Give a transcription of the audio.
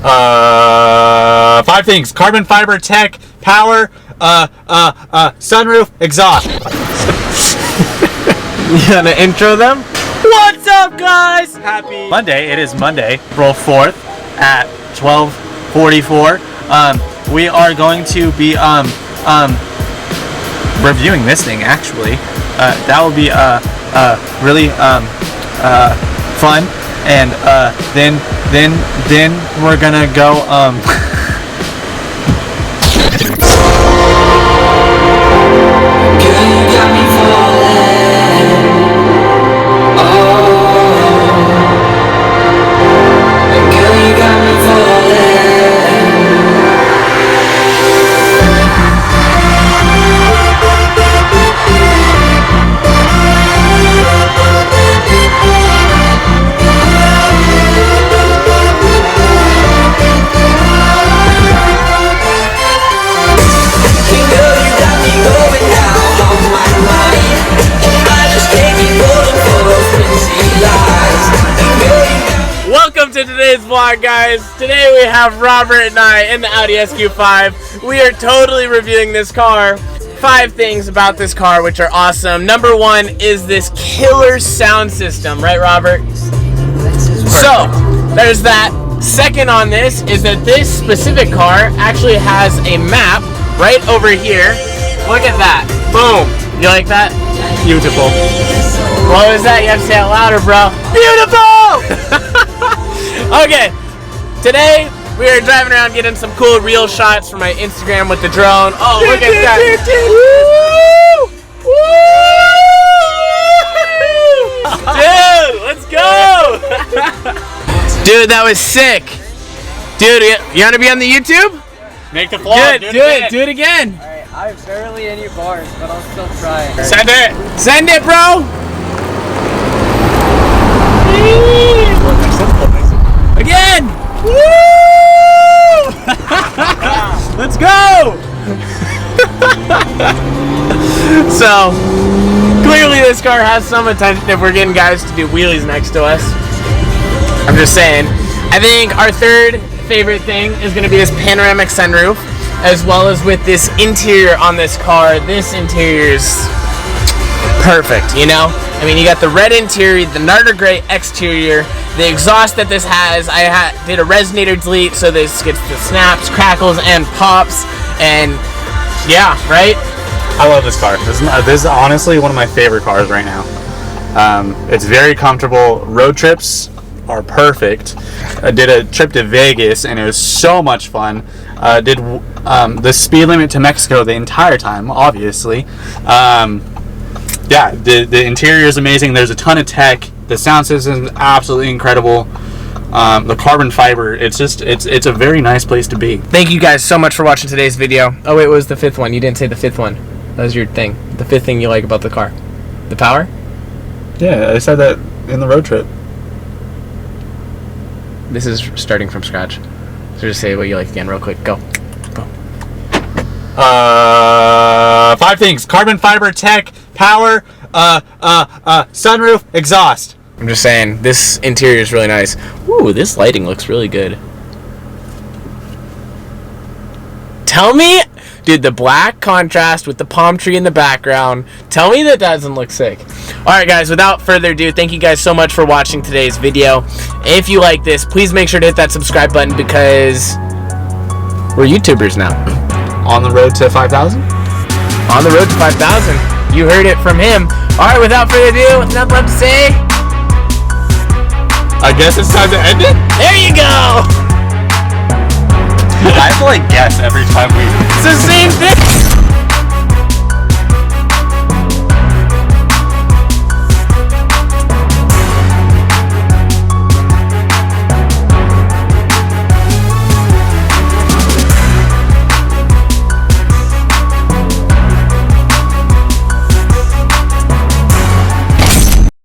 5 things: carbon fiber tech, power, sunroof, exhaust. You gonna intro them? What's up, guys? Happy Monday. It is Monday, April 4th at 12:44. We are going to be reviewing this thing. Actually, that will be really fun. And then we're gonna go to today's vlog, guys. Today we have Robert and I in the Audi SQ5. We are totally reviewing this car. 5 things about this car which are awesome. Number 1 is this killer sound system, right, Robert? So there's that. Second on this is that this specific car actually has a map right over here. Look at that. Boom. You like that? Beautiful. What was that? You have to say it louder, bro. Beautiful! Okay, today we are driving around getting some cool reel shots for my Instagram with the drone. Oh, look at that. Woo! Woo! Dude, let's go! Dude, that was sick. Dude, you want to be on the YouTube? make the vlog. Do it again. Alright, I'm barely in your bars, but I'll still try. Send it. Send it, bro. Again! Woo! Let's go! So, clearly this car has some attention if we're getting guys to do wheelies next to us. I'm just saying. I think our third favorite thing is going to be this panoramic sunroof, as well as with this interior on this car. This interior is perfect, you know? I mean, you got the red interior, the Narder Gray exterior, the exhaust that this has. I did a resonator delete, so this gets the snaps, crackles, and pops. And yeah, right? I love this car. This is honestly one of my favorite cars right now. It's very comfortable. Road trips are perfect. I did a trip to Vegas, and it was so much fun. Did the speed limit to Mexico the entire time, obviously. Yeah, the interior is amazing. There's a ton of tech. The sound system is absolutely incredible. The carbon fiber, it's a very nice place to be. Thank you guys so much for watching today's video. Oh wait, what was the 5th one? You didn't say the 5th one. That was your thing. The 5th thing you like about the car. The power? Yeah, I said that in the road trip. This is starting from scratch. So just say what you like again real quick. Go. 5 things: carbon fiber tech, power, sunroof, exhaust. I'm just saying, this interior is really nice. Ooh, this lighting looks really good. Tell me, dude, the black contrast with the palm tree in the background. Tell me that doesn't look sick. Alright guys, without further ado, thank you guys so much for watching today's video. If you like this, please make sure to hit that subscribe button because we're YouTubers now. On the road to 5,000? On the road to 5,000. You heard it from him. Alright, without further ado, nothing left to say. I guess it's time to end it? There you go! I have to like guess every time we... It's the same thing!